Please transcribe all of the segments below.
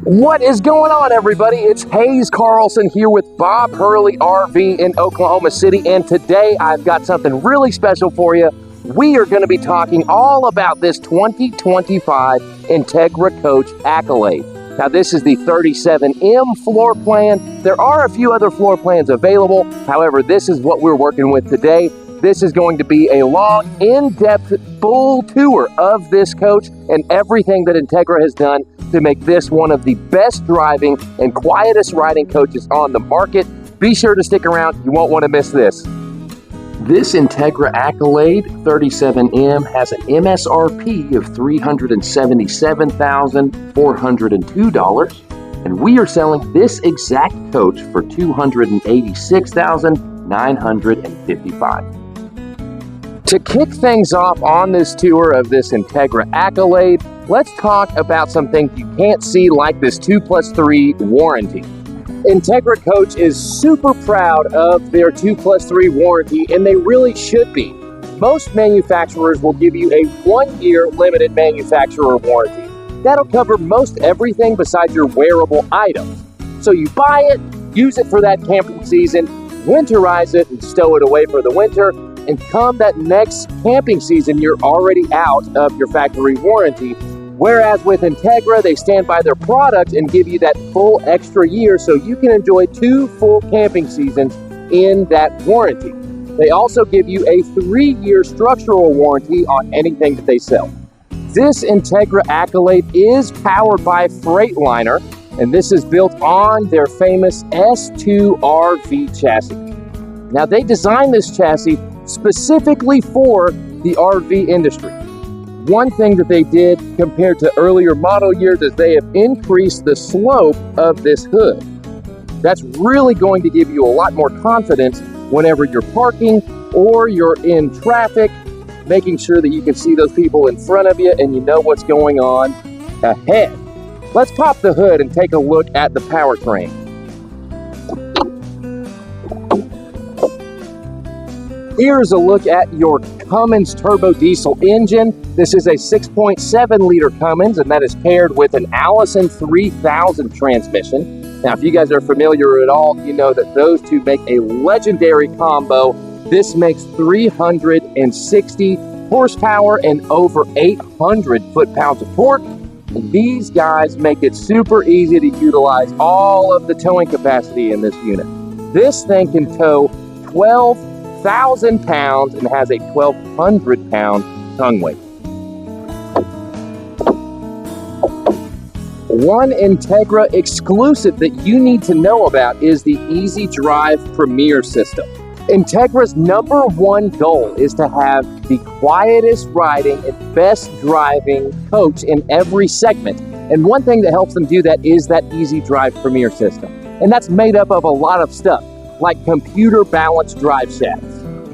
What is going on, everybody? It's Hayes Carlson here with Bob Hurley RV in Oklahoma City, and today I've got something really special for you. We are going to be talking all about this 2025 Entegra Coach Accolade. Now, this is the 37M floor plan. There are a few other floor plans available. However, this is what we're working with today. This is going to be a long, in-depth, full tour of this coach and everything that Entegra has done to make this one of the best driving and quietest riding coaches on the market. Be sure to stick around. You won't want to miss this. This Entegra Accolade 37M has an MSRP of $377,402, and we are selling this exact coach for $286,955. To kick things off on this tour of this Entegra Accolade, let's talk about some things you can't see, like this 2+3 warranty. Entegra Coach is super proud of their 2+3 warranty, and they really should be. Most manufacturers will give you a 1-year limited manufacturer warranty. That'll cover most everything besides your wearable items. So you buy it, use it for that camping season, winterize it and stow it away for the winter, and come that next camping season, you're already out of your factory warranty. Whereas with Entegra, they stand by their product and give you that full extra year so you can enjoy 2 full camping seasons in that warranty. They also give you a 3-year structural warranty on anything that they sell. This Entegra Accolade is powered by Freightliner, and this is built on their famous S2RV chassis. Now, they designed this chassis specifically for the RV industry. One thing that they did compared to earlier model years is they have increased the slope of this hood. That's really going to give you a lot more confidence whenever you're parking or you're in traffic, making sure that you can see those people in front of you and you know what's going on ahead. Let's pop the hood and take a look at the powertrain. Here's a look at your Cummins turbo diesel engine. This is a 6.7-liter Cummins, and that is paired with an Allison 3000 transmission. Now, if you guys are familiar at all, you know that those two make a legendary combo. This makes 360 horsepower and over 800 foot-pounds of torque. And these guys make it super easy to utilize all of the towing capacity in this unit. This thing can tow 12,000 pounds and has a 1,200-pound tongue weight. One Entegra exclusive that you need to know about is the Easy Drive Premier system. Entegra's #1 goal is to have the quietest riding and best driving coach in every segment. And one thing that helps them do that is that Easy Drive Premier system. And that's made up of a lot of stuff, like computer balanced drive shafts.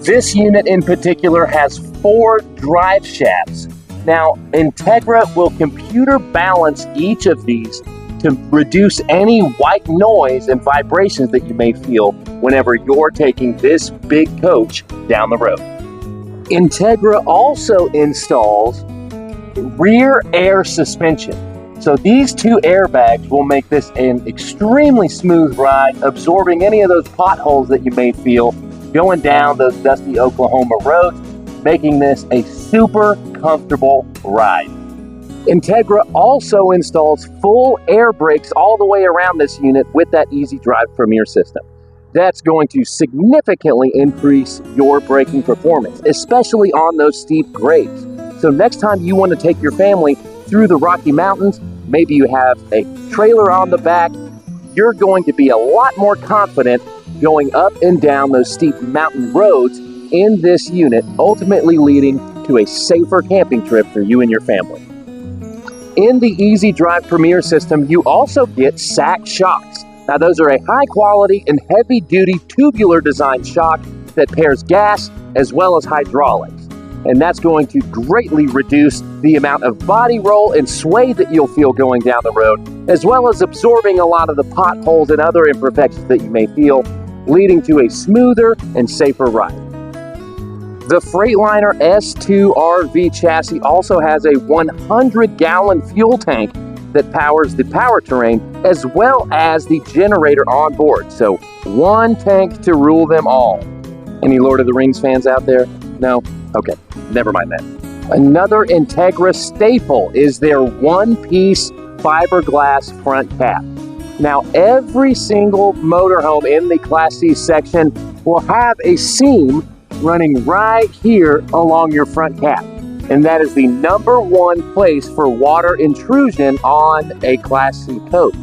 This unit in particular has 4 drive shafts. Now, Entegra will computer balance each of these to reduce any white noise and vibrations that you may feel whenever you're taking this big coach down the road. Entegra also installs rear air suspension. So these 2 airbags will make this an extremely smooth ride, absorbing any of those potholes that you may feel going down those dusty Oklahoma roads, making this a super comfortable ride. Entegra also installs full air brakes all the way around this unit with that Easy Drive Premier system. That's going to significantly increase your braking performance, especially on those steep grades. So next time you want to take your family through the Rocky Mountains, maybe you have a trailer on the back, you're going to be a lot more confident going up and down those steep mountain roads in this unit, ultimately leading to a safer camping trip for you and your family. In the Easy Drive Premier system, you also get SACHS shocks. Now, those are a high-quality and heavy-duty tubular design shock that pairs gas as well as hydraulics. And that's going to greatly reduce the amount of body roll and sway that you'll feel going down the road, as well as absorbing a lot of the potholes and other imperfections that you may feel, leading to a smoother and safer ride. The Freightliner S2RV chassis also has a 100-gallon fuel tank that powers the powertrain as well as the generator on board. So one tank to rule them all. Any Lord of the Rings fans out there? No? Okay, never mind that. Another Entegra staple is their one-piece fiberglass front cap. Now, every single motorhome in the Class C section will have a seam running right here along your front cap. And that is the #1 place for water intrusion on a Class C coach.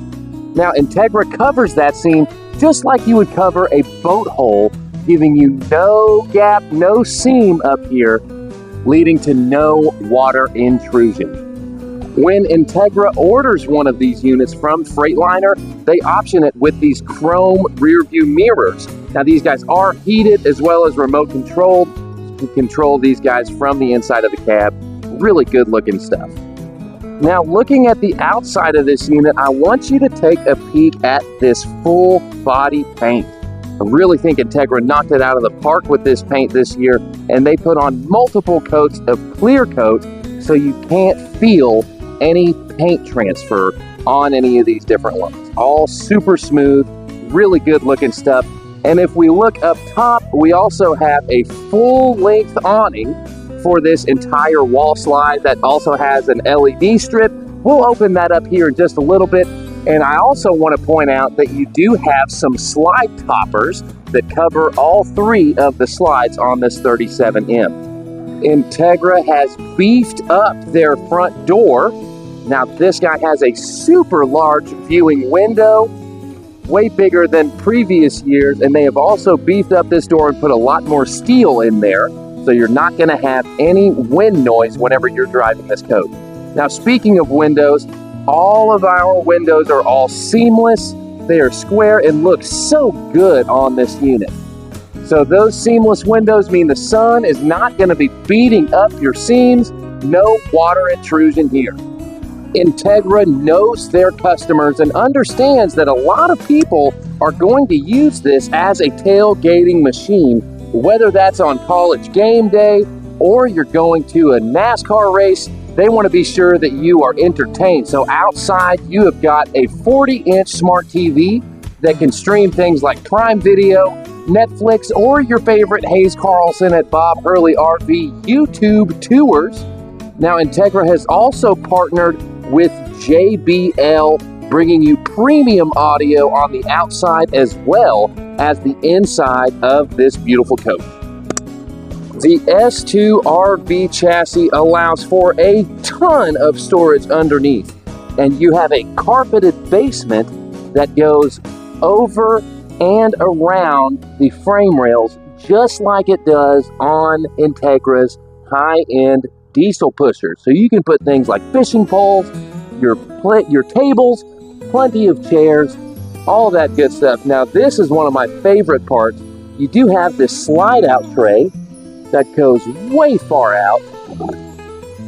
Now, Entegra covers that seam just like you would cover a boat hole, giving you no gap, no seam up here, leading to no water intrusion. When Entegra orders one of these units from Freightliner, they option it with these chrome rear view mirrors. Now, these guys are heated as well as remote controlled. You can control these guys from the inside of the cab. Really good looking stuff. Now, looking at the outside of this unit, I want you to take a peek at this full body paint. I really think Entegra knocked it out of the park with this paint this year, and they put on multiple coats of clear coat so you can't feel any paint transfer on any of these different ones. All super smooth, really good looking stuff. And if we look up top, we also have a full length awning for this entire wall slide that also has an LED strip. We'll open that up here in just a little bit. And I also want to point out that you do have some slide toppers that cover all 3 of the slides on this 37M. Entegra has beefed up their front door. Now, this guy has a super large viewing window, way bigger than previous years, and they have also beefed up this door and put a lot more steel in there, so you're not going to have any wind noise whenever you're driving this coach. Now, speaking of windows, all of our windows are all seamless. They are square and look so good on this unit. So those seamless windows mean the sun is not going to be beating up your seams. No water intrusion here. Entegra knows their customers and understands that a lot of people are going to use this as a tailgating machine, whether that's on college game day or you're going to a NASCAR race. They want to be sure that you are entertained. So outside, you have got a 40-inch smart TV that can stream things like Prime Video, Netflix, or your favorite Hayes Carlson at Bob Hurley RV YouTube tours. Now, Entegra has also partnered with JBL, bringing you premium audio on the outside as well as the inside of this beautiful coach. The S2RV chassis allows for a ton of storage underneath, and you have a carpeted basement that goes over and around the frame rails, just like it does on Entegra's high-end diesel pushers. So you can put things like fishing poles, your tables, plenty of chairs, all that good stuff. Now, this is one of my favorite parts. You do have this slide-out tray that goes way far out,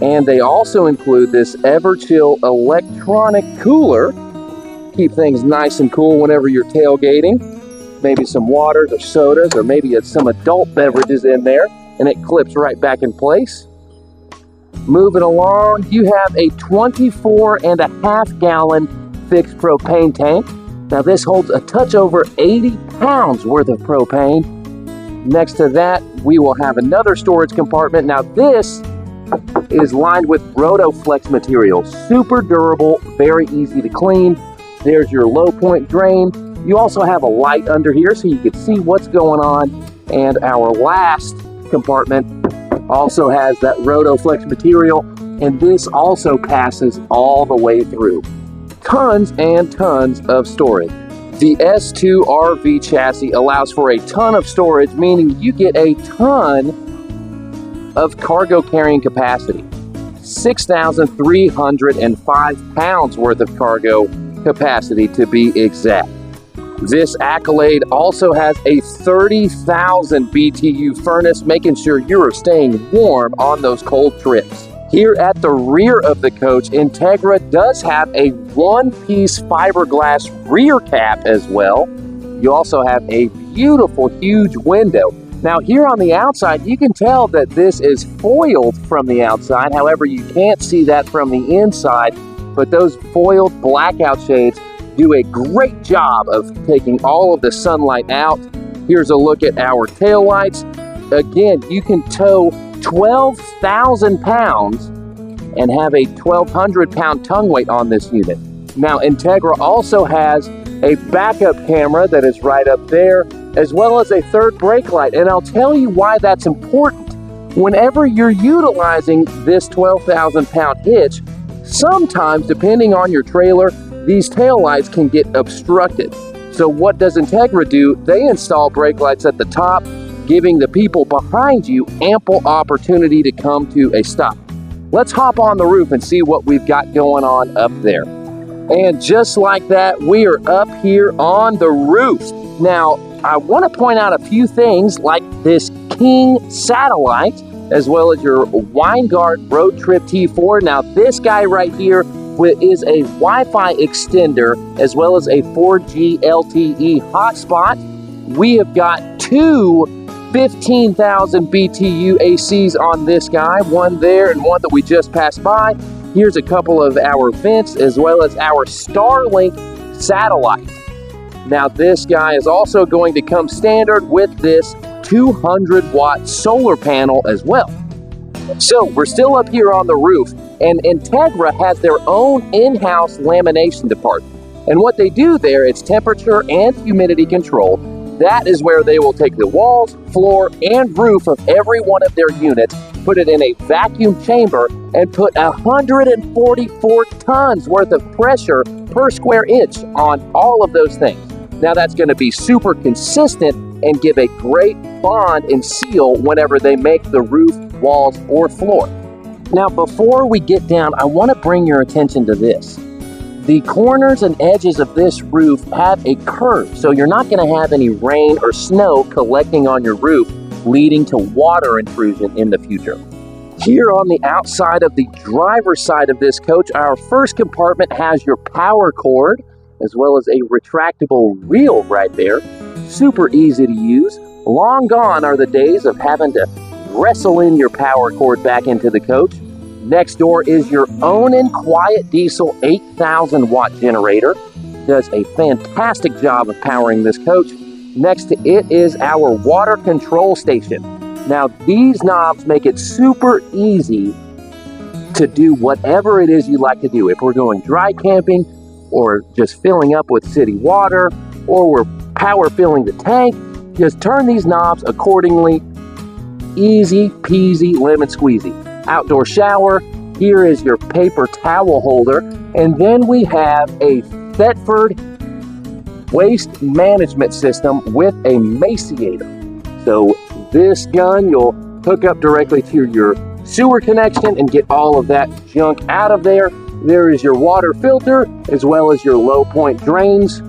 and they also include this Everchill electronic cooler. Keep things nice and cool whenever you're tailgating. Maybe some waters or sodas, or maybe some adult beverages in there, and it clips right back in place. Moving along, you have a 24.5 gallon fixed propane tank. Now, this holds a touch over 80 pounds worth of propane. Next to that, we will have another storage compartment. Now, this is lined with Rotoflex material. Super durable, very easy to clean. There's your low point drain. You also have a light under here so you can see what's going on. And our last compartment also has that Rotoflex material, and this also passes all the way through. Tons and tons of storage. The S2RV chassis allows for a ton of storage, meaning you get a ton of cargo carrying capacity. 6,305 pounds worth of cargo capacity to be exact. This Accolade also has a 30,000 BTU furnace, making sure you are staying warm on those cold trips. Here at the rear of the coach, Entegra does have a one-piece fiberglass rear cap as well. You also have a beautiful, huge window. Now, here on the outside, you can tell that this is foiled from the outside. However, you can't see that from the inside. but those foiled blackout shades do a great job of taking all of the sunlight out. Here's a look at our taillights. Again, you can tow 12,000 pounds and have a 1,200 pound tongue weight on this unit. Now, Entegra also has a backup camera that is right up there, as well as a third brake light. And I'll tell you why that's important. Whenever you're utilizing this 12,000 pound hitch, sometimes, depending on your trailer, these taillights can get obstructed. So what does Entegra do? They install brake lights at the top, giving the people behind you ample opportunity to come to a stop. Let's hop on the roof and see what we've got going on up there. And just like that, we are up here on the roof. Now, I want to point out a few things like this King satellite, as well as your Winegard Road Trip T4. Now, this guy right here is a Wi-Fi extender, as well as a 4G LTE hotspot. We have got two 15,000 BTU ACs on this guy, one there and one that we just passed by. Here's a couple of our vents, as well as our Starlink satellite. Now, this guy is also going to come standard with this 200-watt solar panel as well. So we're still up here on the roof, and Entegra has their own in-house lamination department. And what they do there, it's temperature and humidity control. That is where they will take the walls, floor, and roof of every one of their units, put it in a vacuum chamber, and put 144 tons worth of pressure per square inch on all of those things. Now, that's going to be super consistent and give a great bond and seal whenever they make the roof, walls, or floor. Now, before we get down, I want to bring your attention to this. The corners and edges of this roof have a curve, so you're not going to have any rain or snow collecting on your roof, leading to water intrusion in the future. Here on the outside of the driver's side of this coach, our first compartment has your power cord, as well as a retractable reel right there. Super easy to use. Long gone are the days of having to wrestle in your power cord back into the coach. Next door is your Onan Quiet Diesel 8,000 watt generator. Does a fantastic job of powering this coach. Next to it is our water control station. Now, these knobs make it super easy to do whatever it is you like to do. If we're going dry camping, or just filling up with city water, or we're power filling the tank, just turn these knobs accordingly. Easy peasy lemon squeezy. Outdoor shower, here is your paper towel holder, and then we have a Thetford waste management system with a maciator. So this gun, you'll hook up directly to your sewer connection and get all of that junk out of there. There is your water filter, as well as your low point drains.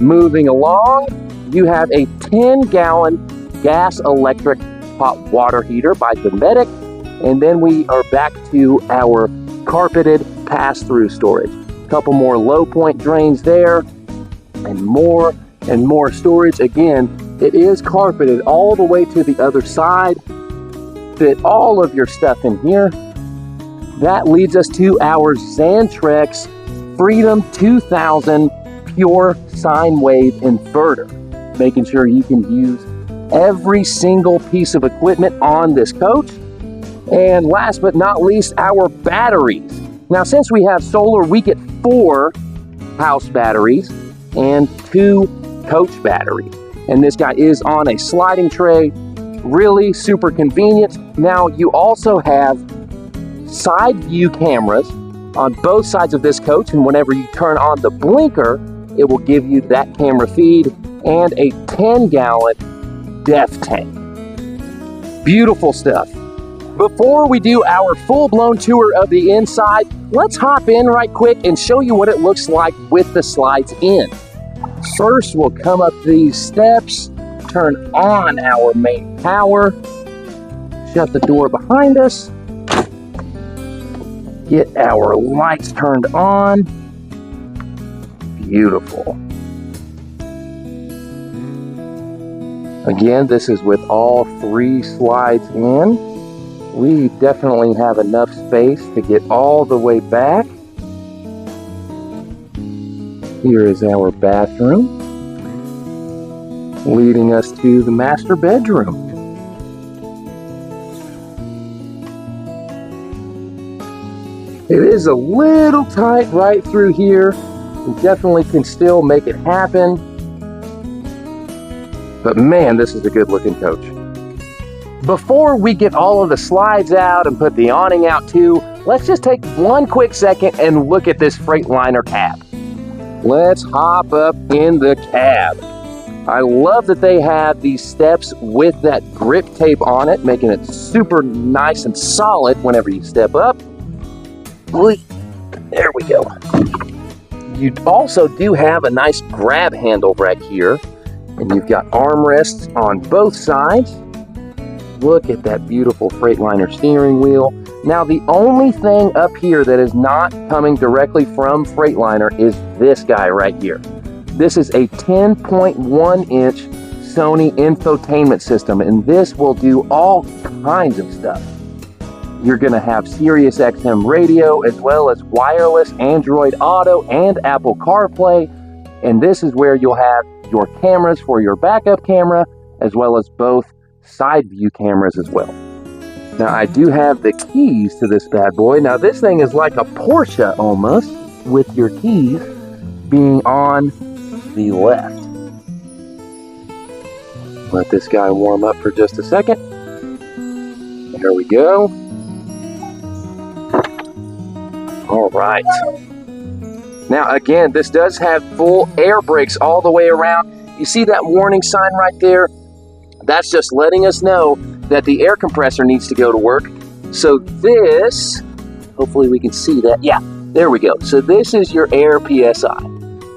Moving along, you have a 10-gallon gas electric hot water heater by Dometic. And then we are back to our carpeted pass-through storage. A couple more low point drains there, and more storage. Again, it is carpeted all the way to the other side. Fit all of your stuff in here. That leads us to our Xantrex Freedom 2000 pure sine wave inverter, making sure you can use every single piece of equipment on this coach. And last but not least, our batteries. Now, since we have solar, we get 4 house batteries and 2 coach batteries. And this guy is on a sliding tray, really super convenient. Now, you also have side view cameras on both sides of this coach, and whenever you turn on the blinker, it will give you that camera feed, and a 10-gallon def tank. Beautiful stuff. Before we do our full-blown tour of the inside, let's hop in right quick and show you what it looks like with the slides in. First, we'll come up these steps, turn on our main power, shut the door behind us, get our lights turned on. Beautiful. Again, this is with all 3 slides in. We definitely have enough space to get all the way back. Here is our bathroom, leading us to the master bedroom. It is a little tight right through here. We definitely can still make it happen. But man, this is a good looking coach. Before we get all of the slides out and put the awning out too, let's just take one quick second and look at this Freightliner cab. Let's hop up in the cab. I love that they have these steps with that grip tape on it, making it super nice and solid whenever you step up. There we go. You also do have a nice grab handle right here, and you've got armrests on both sides. Look at that beautiful Freightliner steering wheel. Now, the only thing up here that is not coming directly from Freightliner is this guy right here. This is a 10.1-inch Sony infotainment system, and this will do all kinds of stuff. You're going to have Sirius XM radio, as well as wireless Android Auto and Apple CarPlay, and this is where you'll have your cameras for your backup camera, as well as both side view cameras as well. Now, I do have the keys to this bad boy. Now, this thing is like a Porsche almost, with your keys being on the left. Let this guy warm up for just a second. There we go. All right. Now, again, this does have full air brakes all the way around. You see that warning sign right there? That's just letting us know that the air compressor needs to go to work. So this, hopefully we can see that. Yeah, there we go. So this is your air PSI.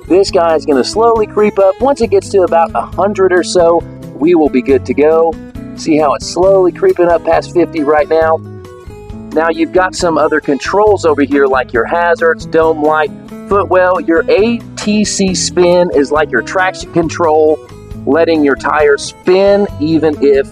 This guy is going to slowly creep up. Once it gets to about 100 or so, we will be good to go. See how it's slowly creeping up past 50 right now? Now you've got some other controls over here, like your hazards, dome light, footwell. Your ATC spin is like your traction control, letting your tires spin even if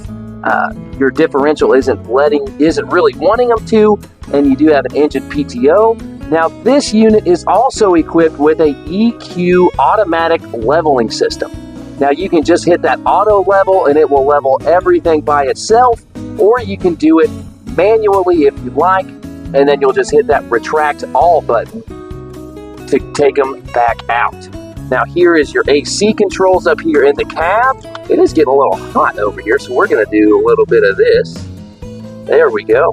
your differential isn't really wanting them to, and you do have an engine PTO. Now this unit is also equipped with a EQ automatic leveling system. Now you can just hit that auto level and it will level everything by itself, or you can do it manually if you'd like, and then you'll just hit that retract all button to take them back out. Now here is your AC controls up here in the cab. It is getting a little hot over here, so we're going to do a little bit of this. There we go.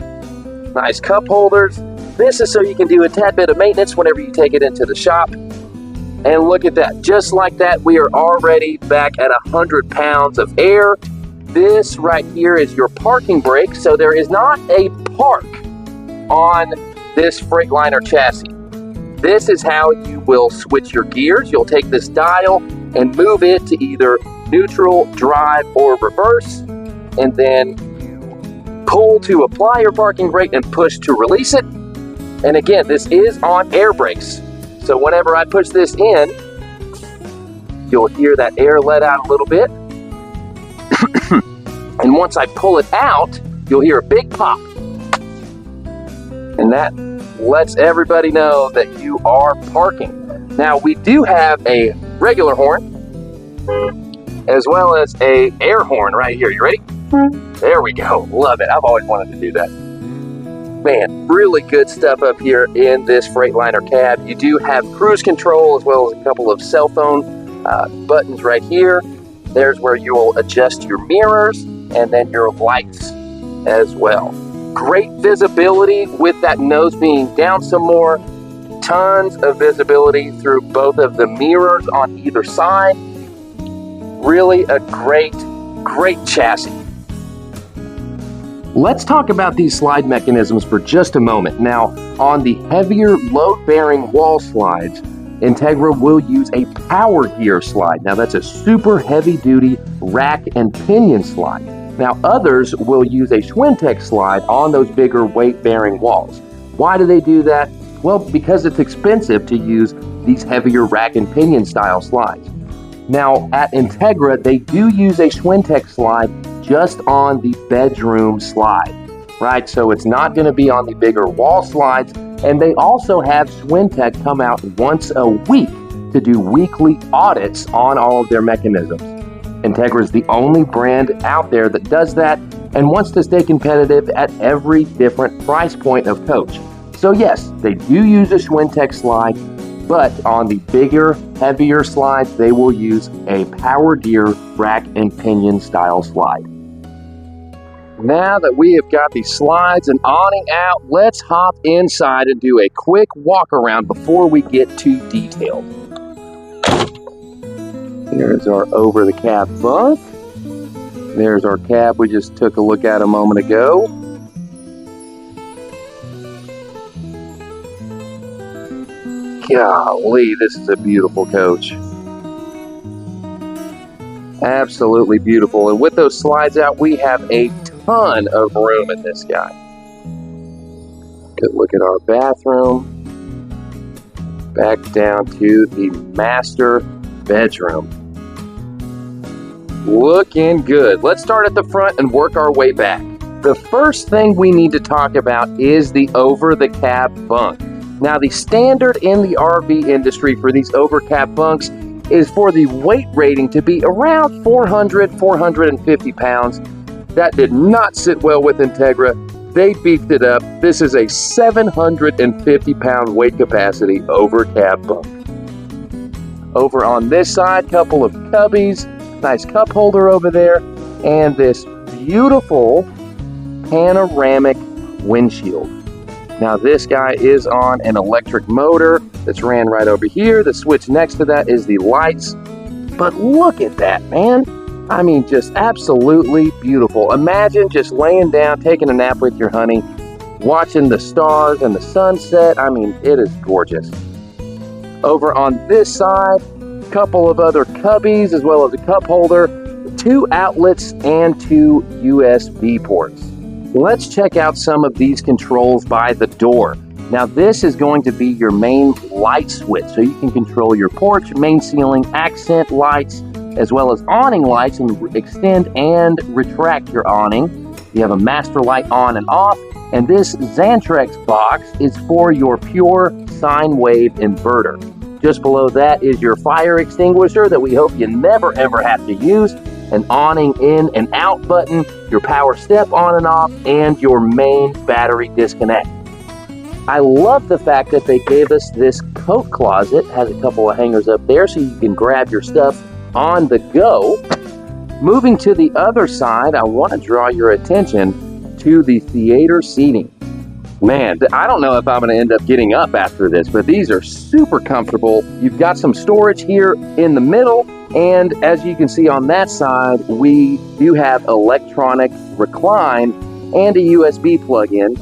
Nice cup holders. This is so you can do a tad bit of maintenance whenever you take it into the shop. And look at that. Just like that, we are already back at 100 pounds of air. This right here is your parking brake, so there is not a park on this Freightliner chassis. This is how you will switch your gears. You'll take this dial and move it to either neutral, drive, or reverse, and then you pull to apply your parking brake and push to release it. And again, this is on air brakes. So whenever I push this in, you'll hear that air let out a little bit. And once I pull it out, you'll hear a big pop. And that lets everybody know that you are parking. Now, we do have a regular horn, as well as a air horn right here. You ready? There we go. Love it. I've always wanted to do that. Man, really good stuff up here in this Freightliner cab. You do have cruise control, as well as a couple of cell phone buttons right here. There's where you will adjust your mirrors and then your lights as well. Great visibility with that nose being down some more. Tons of visibility through both of the mirrors on either side. Really a great chassis. Let's talk about these slide mechanisms for just a moment. Now, on the heavier load-bearing wall slides, Entegra will use a power gear slide. Now, that's a super heavy-duty rack and pinion slide. Now, others will use a Schwintek slide on those bigger weight-bearing walls. Why do they do that? Well, because it's expensive to use these heavier rack and pinion style slides. Now, at Entegra, they do use a Schwintek slide just on the bedroom slide, right? So it's not going to be on the bigger wall slides. And they also have Schwintek come out once a week to do weekly audits on all of their mechanisms. Entegra is the only brand out there that does that and wants to stay competitive at every different price point of coach. So yes, they do use a Schwintek slide, but on the bigger, heavier slides, they will use a Power Gear rack and pinion style slide. Now that we have got the slides and awning out, let's hop inside and do a quick walk around before we get too detailed. Here's our over the cab bunk. There's our cab we just took a look at a moment ago. Golly, this is a beautiful coach. Absolutely beautiful. And with those slides out, we have a ton of room in this guy. Good look at our bathroom. Back down to the master bedroom. Looking good. Let's start at the front and work our way back. The first thing we need to talk about is the over-the-cab bunk. Now, the standard in the RV industry for these over-cab bunks is for the weight rating to be around 400, 450 pounds. That did not sit well with Entegra. They beefed it up. This is a 750-pound weight capacity over-cab bunk. Over on this side, couple of cubbies. Nice cup holder over there, and this beautiful panoramic windshield. Now this guy is on an electric motor that's ran right over here. The switch next to that is the lights. But look at that, man. I mean, just absolutely beautiful. Imagine just laying down, taking a nap with your honey, watching the stars and the sunset. I mean, it is gorgeous. Over on this side, couple of other cubbies as well as a cup holder, 2 outlets and 2 USB ports. Let's check out some of these controls by the door. Now this is going to be your main light switch, so you can control your porch, main ceiling, accent lights, as well as awning lights, and extend and retract your awning. You have a master light on and off, and this Xantrex box is for your pure sine wave inverter. Just below that is your fire extinguisher that we hope you never ever have to use, an awning in and out button, your power step on and off, and your main battery disconnect. I love the fact that they gave us this coat closet. Has a couple of hangers up there so you can grab your stuff on the go. Moving to the other side, I want to draw your attention to the theater seating. Man, I don't know if I'm going to end up getting up after this, but these are super comfortable. You've got some storage here in the middle, and as you can see on that side, we do have electronic recline and a USB plug-in.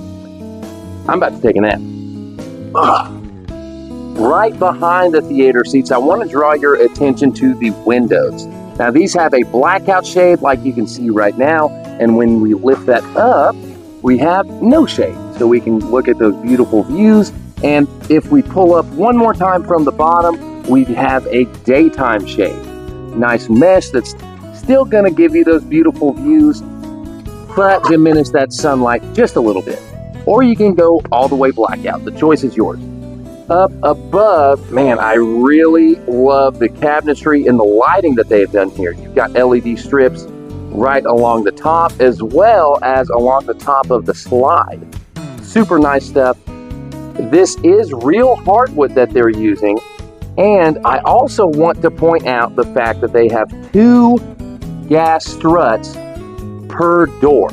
I'm about to take a nap. Right behind the theater seats, I want to draw your attention to the windows. Now, these have a blackout shade like you can see right now, and when we lift that up, we have no shade. So we can look at those beautiful views. And if we pull up one more time from the bottom, we have a daytime shade. Nice mesh that's still going to give you those beautiful views, but diminish that sunlight just a little bit. Or you can go all the way blackout. The choice is yours. Up above, man, I really love the cabinetry and the lighting that they've done here. You've got LED strips right along the top as well as along the top of the slide. Super nice stuff. This is real hardwood that they're using, and I also want to point out the fact that they have 2 gas struts per door.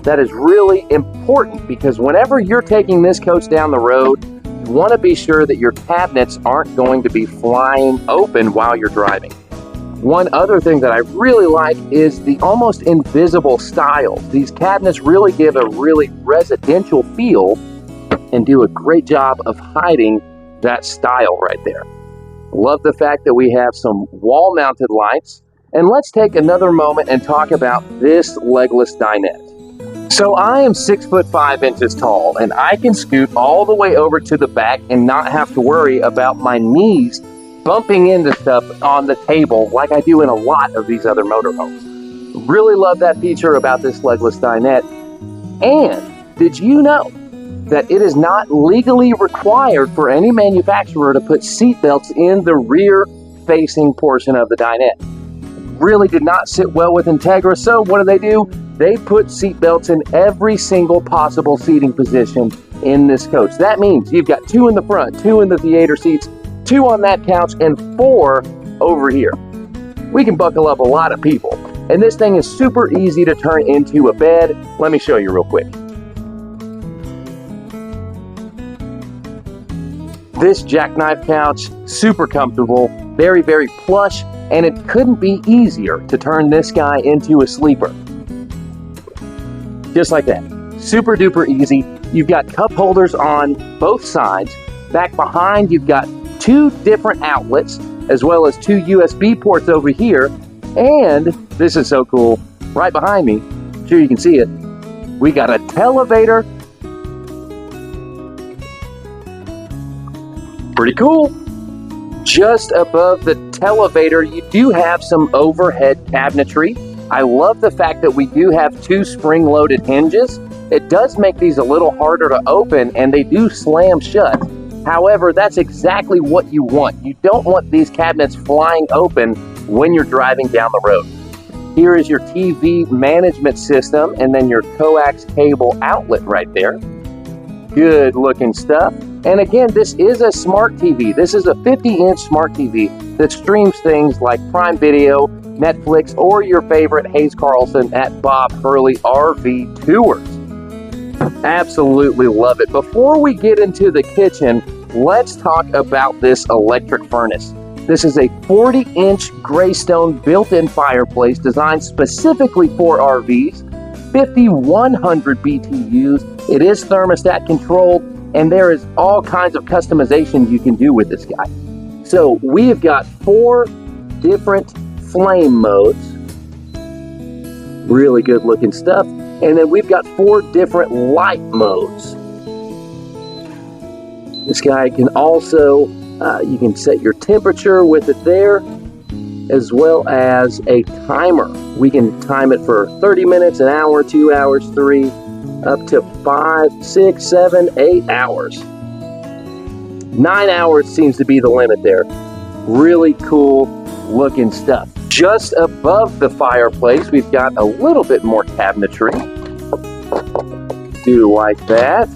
That is really important because whenever you're taking this coach down the road, you want to be sure that your cabinets aren't going to be flying open while you're driving. One other thing that I really like is the almost invisible styles. These cabinets really give a really residential feel and do a great job of hiding that style right there. Love the fact that we have some wall-mounted lights. And let's take another moment and talk about this legless dinette. So I am 6'5" tall, and I can scoot all the way over to the back and not have to worry about my knees bumping into stuff on the table like I do in a lot of these other motorhomes. Really love that feature about this legless dinette. And did you know that it is not legally required for any manufacturer to put seat belts in the rear-facing portion of the dinette. Really did not sit well with Entegra, so what do? They put seat belts in every single possible seating position in this coach. That means you've got 2 in the front, 2 in the theater seats, 2 on that couch, and 4 over here. We can buckle up a lot of people, and this thing is super easy to turn into a bed. Let me show you real quick. This Jackknife couch, super comfortable, very, very plush, and it couldn't be easier to turn this guy into a sleeper. Just like that. Super duper easy. You've got cup holders on both sides. Back behind, you've got 2 different outlets, as well as 2 USB ports over here. And this is so cool. Right behind me, I'm sure you can see it, we got a Televator. Pretty cool. Just above the Televator, you do have some overhead cabinetry. I love the fact that we do have 2 spring-loaded hinges. It does make these a little harder to open, and they do slam shut. However, that's exactly what you want. You don't want these cabinets flying open when you're driving down the road. Here is your TV management system, and then your coax cable outlet right there. Good looking stuff. And again, this is a smart TV. This is a 50-inch smart TV that streams things like Prime Video, Netflix, or your favorite Hayes Carlson at Bob Hurley RV Tours. Absolutely love it. Before we get into the kitchen, let's talk about this electric furnace. This is a 40-inch Greystone built-in fireplace designed specifically for RVs, 5,100 BTUs. It is thermostat controlled, and there is all kinds of customization you can do with this guy. So we have got 4 different flame modes. Really good looking stuff. And then we've got 4 different light modes. This guy can also, you can set your temperature with it there, as well as a timer. We can time it for 30 minutes, an hour, 2 hours, 3, up to 5, 6, 7, 8 hours. 9 hours seems to be the limit there. Really cool looking stuff. Just above the fireplace, we've got a little bit more cabinetry. Do like that.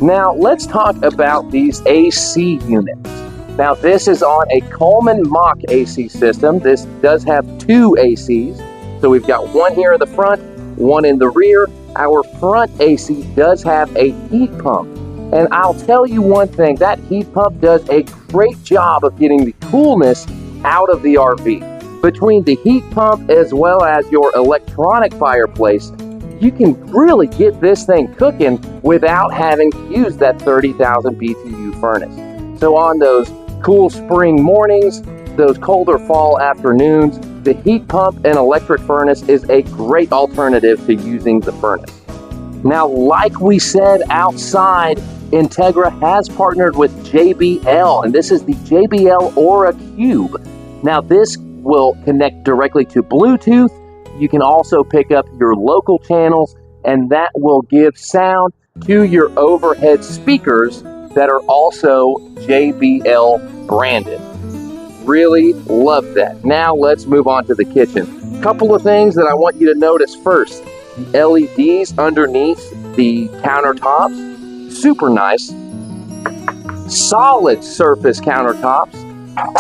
Now, let's talk about these AC units. Now, this is on a Coleman Mach AC system. This does have 2 ACs. So we've got 1 here in the front, 1 in the rear. Our front AC does have a heat pump. And I'll tell you one thing, that heat pump does a great job of getting the coolness out of the RV. Between the heat pump as well as your electronic fireplace, you can really get this thing cooking without having to use that 30,000 BTU furnace. So on those cool spring mornings, those colder fall afternoons, the heat pump and electric furnace is a great alternative to using the furnace. Now, like we said outside, Entegra has partnered with JBL, and this is the JBL Aura Cube. Now, this will connect directly to Bluetooth. You can also pick up your local channels, and that will give sound to your overhead speakers that are also JBL branded. Really love that. Now let's move on to the kitchen. Couple of things that I want you to notice first. The LEDs underneath the countertops, super nice. Solid surface countertops.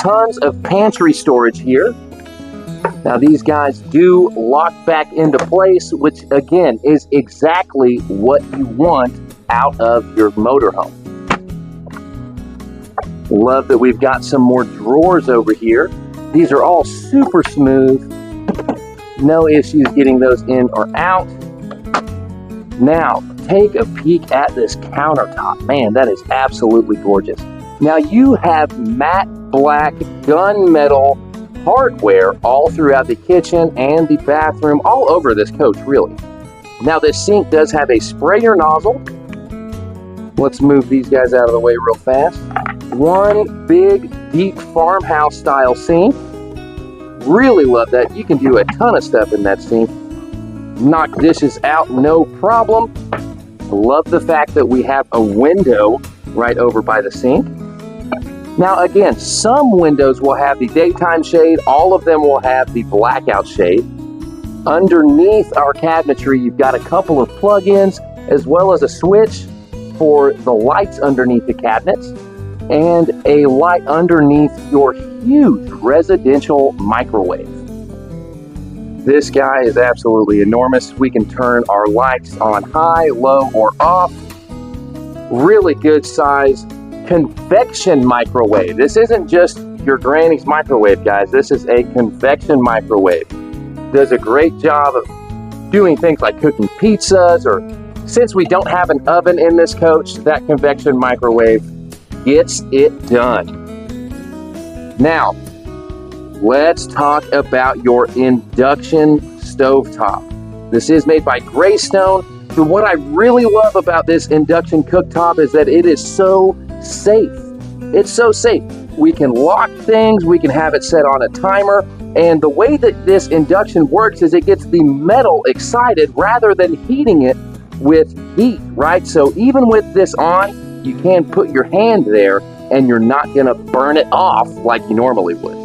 Tons of pantry storage here. Now these guys do lock back into place, which again is exactly what you want out of your motorhome. Love that we've got some more drawers over here. These are all super smooth. No issues getting those in or out. Now, take a peek at this countertop. Man, that is absolutely gorgeous. Now you have matte black gunmetal hardware all throughout the kitchen and the bathroom, all over this coach, really. Now this sink does have a sprayer nozzle. Let's move these guys out of the way real fast. One big, deep farmhouse style sink. Really love that. You can do a ton of stuff in that sink. Knock dishes out, no problem. Love the fact that we have a window right over by the sink. Now again, some windows will have the daytime shade, all of them will have the blackout shade. Underneath our cabinetry, you've got a couple of plug-ins as well as a switch for the lights underneath the cabinets and a light underneath your huge residential microwave. This guy is absolutely enormous. We can turn our lights on high, low, or off. Really good size convection microwave. This isn't just your granny's microwave, guys. This is a convection microwave. Does a great job of doing things like cooking pizzas, or since we don't have an oven in this coach, that convection microwave gets it done. Now, let's talk about your induction stovetop. This is made by Greystone. So what I really love about this induction cooktop is that it is so safe. It's so safe. We can lock things, we can have it set on a timer, and the way that this induction works is it gets the metal excited rather than heating it with heat, right? So even with this on, you can put your hand there and you're not gonna burn it off like you normally would.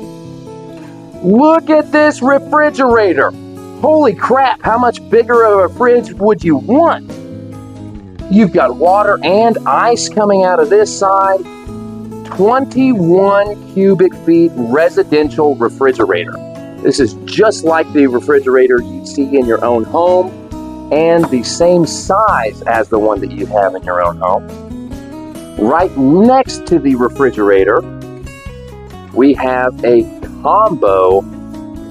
Look at this refrigerator. Holy crap, how much bigger of a fridge would you want? You've got water and ice coming out of this side. 21 cubic feet residential refrigerator. This is just like the refrigerator you see in your own home and the same size as the one that you have in your own home. Right next to the refrigerator, we have a combo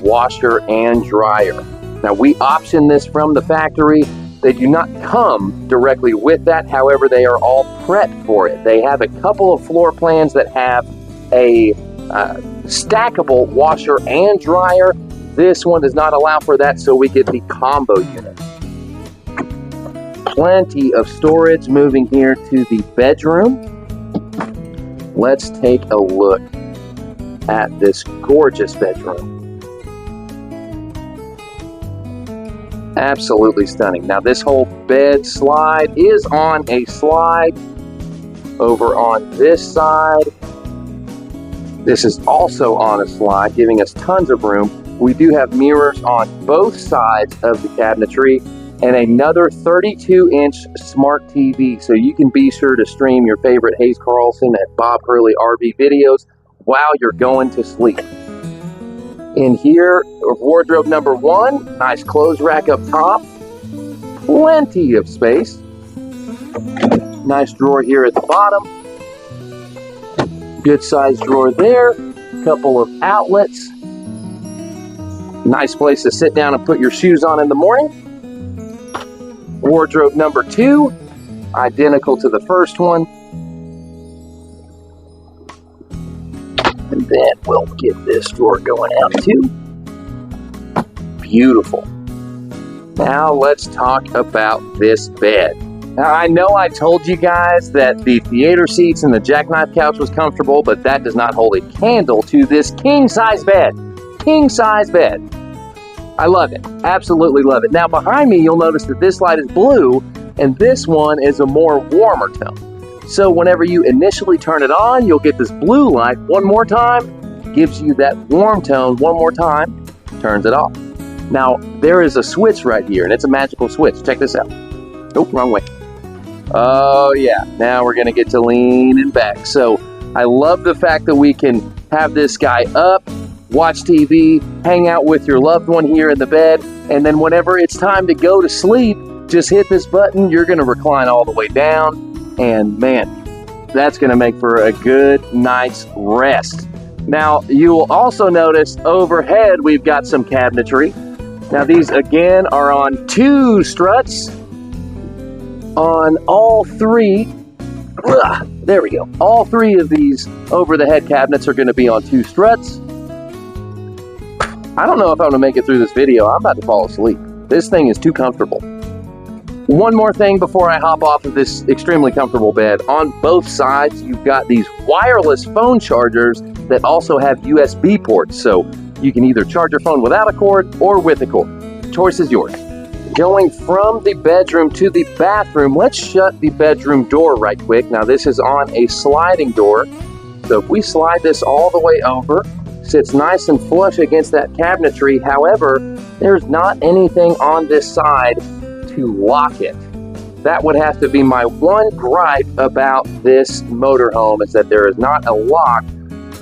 washer and dryer. Now we option this from the factory. They do not come directly with that. However, they are all prepped for it. They have a couple of floor plans that have a stackable washer and dryer. This one does not allow for that, so we get the combo unit. Plenty of storage moving here to the bedroom. Let's take a look at this gorgeous bedroom. Absolutely stunning. Now this whole bed slide is on a slide over on this side. This is also on a slide, giving us tons of room. We do have mirrors on both sides of the cabinetry and another 32-inch smart TV, so you can be sure to stream your favorite Hayes Carlson and Bob Hurley RV videos while you're going to sleep. In here, wardrobe number 1, nice clothes rack up top, plenty of space. Nice drawer here at the bottom. Good sized drawer there, couple of outlets. Nice place to sit down and put your shoes on in the morning. Wardrobe number 2, identical to the first one. And then we'll get this drawer going out too. Beautiful. Now let's talk about this bed. Now I know I told you guys that the theater seats and the Jackknife couch was comfortable, but that does not hold a candle to this king size bed. King size bed. I love it. Absolutely love it. Now behind me, you'll notice that this light is blue and this one is a more warmer tone. So whenever you initially turn it on, you'll get this blue light one more time, gives you that warm tone one more time, turns it off. Now, there is a switch right here, and it's a magical switch. Check this out. Oh, wrong way. Oh, yeah. Now we're going to get to leaning back. So I love the fact that we can have this guy up, watch TV, hang out with your loved one here in the bed, and then whenever it's time to go to sleep, just hit this button. You're going to recline all the way down. And man, that's going to make for a good night's rest. Now, you will also notice overhead we've got some cabinetry. Now, these again are on 2 struts on all 3. There we go. All 3 of these over-the-head cabinets are going to be on 2 struts. I don't know if I'm going to make it through this video. I'm about to fall asleep. This thing is too comfortable. One more thing before I hop off of this extremely comfortable bed. On both sides, you've got these wireless phone chargers that also have USB ports. So you can either charge your phone without a cord or with a cord. Choice is yours. Going from the bedroom to the bathroom, let's shut the bedroom door right quick. Now this is on a sliding door, so if we slide this all the way over, sits nice and flush against that cabinetry. However, there's not anything on this side to lock it. That would have to be my one gripe about this motorhome, is that there is not a lock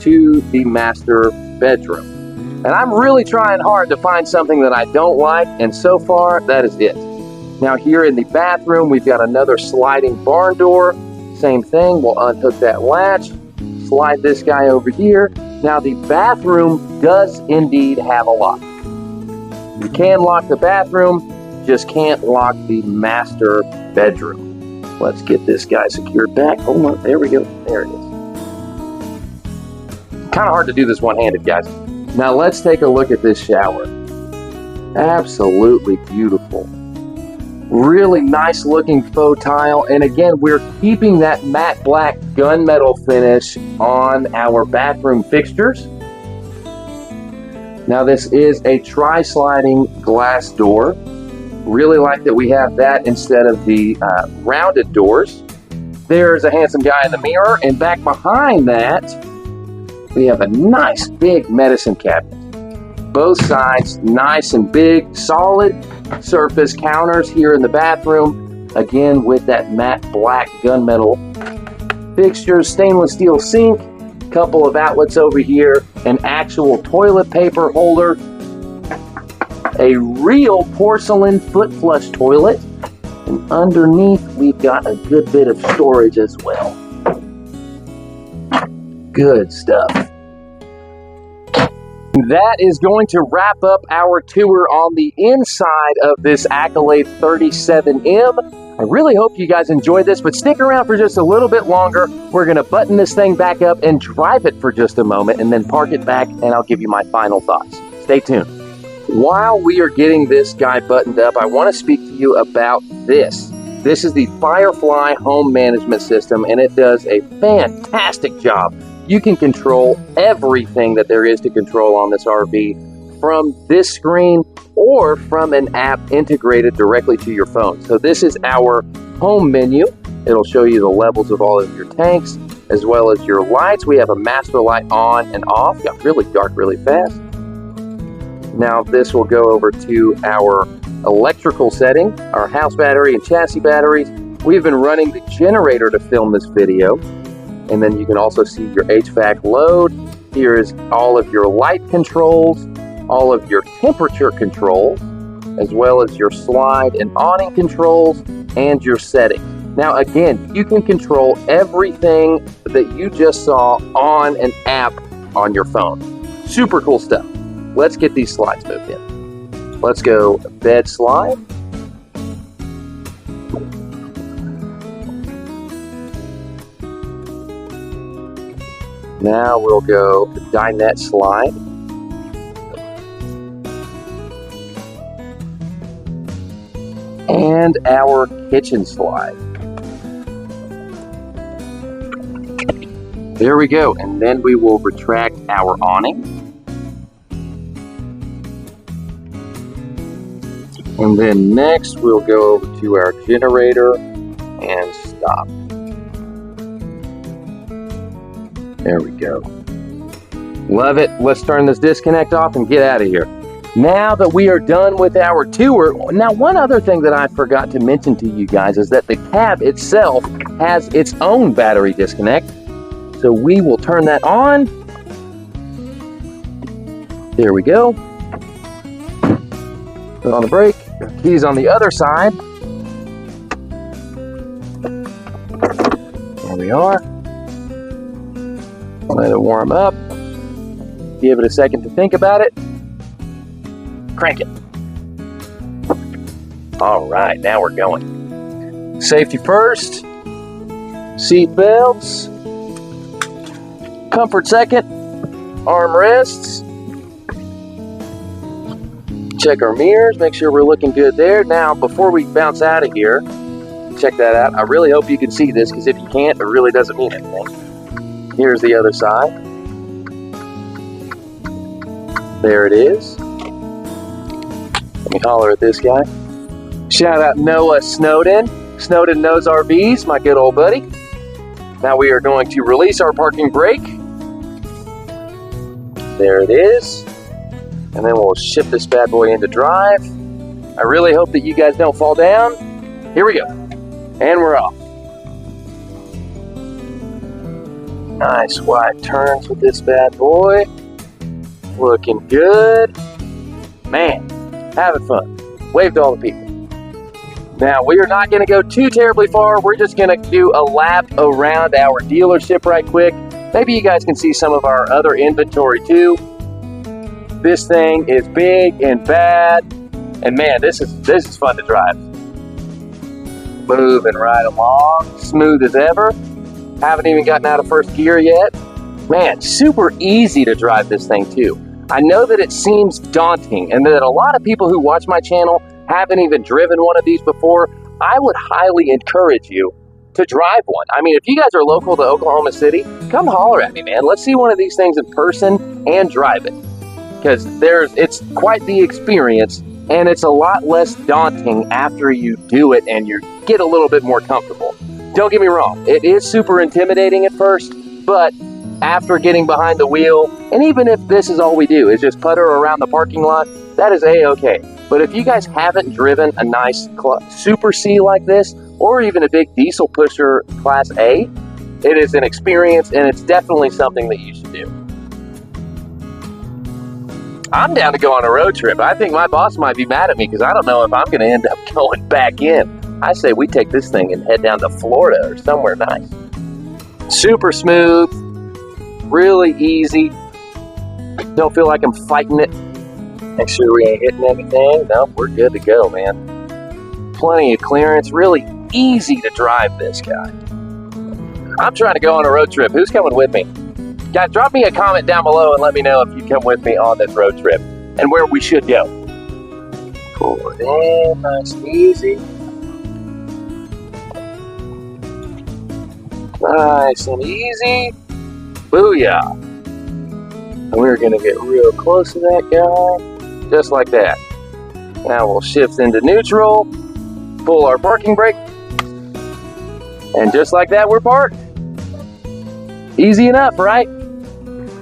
to the master bedroom. And I'm really trying hard to find something that I don't like, and so far, that is it. Now here in the bathroom, we've got another sliding barn door. Same thing, we'll unhook that latch, slide this guy over here. Now the bathroom does indeed have a lock. You can lock the bathroom, just can't lock the master bedroom. Let's get this guy secured back. Hold on, there we go, there it is. Kind of hard to do this one-handed, guys. Now let's take a look at this shower. Absolutely beautiful. Really nice looking faux tile. And again, we're keeping that matte black gunmetal finish on our bathroom fixtures. Now this is a tri-sliding glass door. Really like that we have that instead of the rounded doors. There's a handsome guy in the mirror, and back behind that, we have a nice big medicine cabinet. Both sides nice and big, solid surface counters here in the bathroom. Again, with that matte black gunmetal fixtures, stainless steel sink, couple of outlets over here, an actual toilet paper holder, a real porcelain foot flush toilet, and underneath we've got a good bit of storage as well. Good stuff. That is going to wrap up our tour on the inside of this Accolade 37M. I really hope you guys enjoyed this, but stick around for just a little bit longer. We're going to button this thing back up and drive it for just a moment, and then park it back, and I'll give you my final thoughts. Stay tuned. While we are getting this guy buttoned up, I want to speak to you about this. This is the Firefly home management system, and it does a fantastic job. You can control everything that there is to control on this RV from this screen or from an app integrated directly to your phone. So this is our home menu. It'll show you the levels of all of your tanks as well as your lights. We have a master light on and off. Got really dark really fast. Now this will go over to our electrical setting, our house battery and chassis batteries. We've been running the generator to film this video. And then you can also see your HVAC load. Here is all of your light controls, all of your temperature controls, as well as your slide and awning controls and your settings. Now again, you can control everything that you just saw on an app on your phone. Super cool stuff. Let's get these slides moved in. Let's go bed slide. Now we'll go dinette slide. And our kitchen slide. There we go. And then we will retract our awning. And then next we'll go over to our generator and stop. There we go. Love it. Let's turn this disconnect off and get out of here. Now that we are done with our tour, now one other thing that I forgot to mention to you guys is that the cab itself has its own battery disconnect. So we will turn that on. There we go. Put on the brake. Keys on the other side. There we are. Let it warm up. Give it a second to think about it. Crank it. All right, now we're going. Safety first. Seat belts. Comfort second. Armrests. Check our mirrors. Make sure we're looking good there. Now, before we bounce out of here, check that out. I really hope you can see this, because if you can't, it really doesn't mean anything. Here's the other side. There it is. Let me holler at this guy. Shout out Noah Snowden. Snowden Knows RVs, my good old buddy. Now we are going to release our parking brake. There it is. And then we'll shift this bad boy into drive. I really hope that you guys don't fall down. Here we go. And we're off. Nice wide turns with this bad boy. Looking good. Man, having fun. Wave to all the people. Now, we are not going to go too terribly far. We're just going to do a lap around our dealership right quick. Maybe you guys can see some of our other inventory too. This thing is big and bad. And man, this is fun to drive. Moving right along, smooth as ever. Haven't even gotten out of first gear yet. Man, super easy to drive this thing too. I know that it seems daunting and that a lot of people who watch my channel haven't even driven one of these before. I would highly encourage you to drive one. I mean, if you guys are local to Oklahoma City, come holler at me, man. Let's see one of these things in person and drive it. Because it's quite the experience, and it's a lot less daunting after you do it and you get a little bit more comfortable. Don't get me wrong, it is super intimidating at first, but after getting behind the wheel, and even if this is all we do is just putter around the parking lot, that is a-okay. But if you guys haven't driven a nice Super C like this, or even a big diesel pusher Class A, it is an experience, and it's definitely something that you should do. I'm down to go on a road trip. I think my boss might be mad at me because I don't know if I'm going to end up going back in. I say we take this thing and head down to Florida or somewhere nice. Super smooth, really easy. Don't feel like I'm fighting it. Make sure we ain't hitting anything. Nope, we're good to go, man. Plenty of clearance, really easy to drive this guy. I'm trying to go on a road trip. Who's coming with me? Guys, drop me a comment down below and let me know if you come with me on this road trip and where we should go. Pull it in, nice and easy. Nice and easy. Booyah. And we're going to get real close to that guy, just like that. Now we'll shift into neutral, pull our parking brake, and just like that, we're parked. Easy enough, right?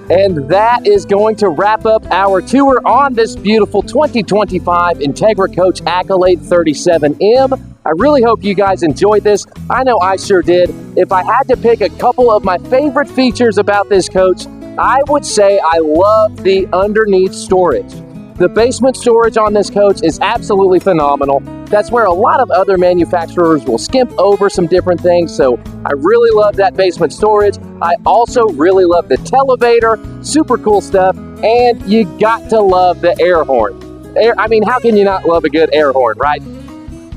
And that is going to wrap up our tour on this beautiful 2025 Entegra Coach Accolade 37M. I really hope you guys enjoyed this. I know I sure did. If I had to pick a couple of my favorite features about this coach, I would say I love the underneath storage. The basement storage on this coach is absolutely phenomenal. That's where a lot of other manufacturers will skimp over some different things, so I really love that basement storage. I also really love the Televator, super cool stuff, and you got to love the air horn. I mean, how can you not love a good air horn, right?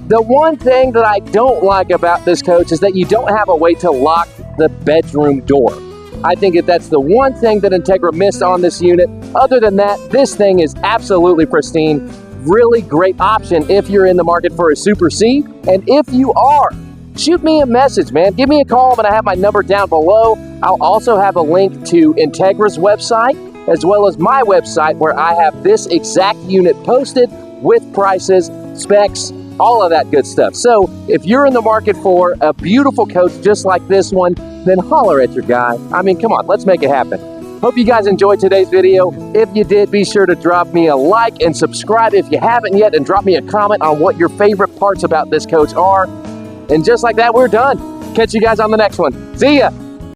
The one thing that I don't like about this coach is that you don't have a way to lock the bedroom door. I think that's the one thing that Entegra missed on this unit. Other than that, this thing is absolutely pristine. Really great option if you're in the market for a Super C. And if you are, shoot me a message, man. Give me a call. I'm going to have my number down below. I'll also have a link to Entegra's website, as well as my website, where I have this exact unit posted with prices, specs, all of that good stuff. So if you're in the market for a beautiful coach just like this one, then holler at your guy. I mean, come on, let's make it happen. Hope you guys enjoyed today's video. If you did, be sure to drop me a like and subscribe if you haven't yet, and drop me a comment on what your favorite parts about this coach are. And just like that, we're done. Catch you guys on the next one. See ya.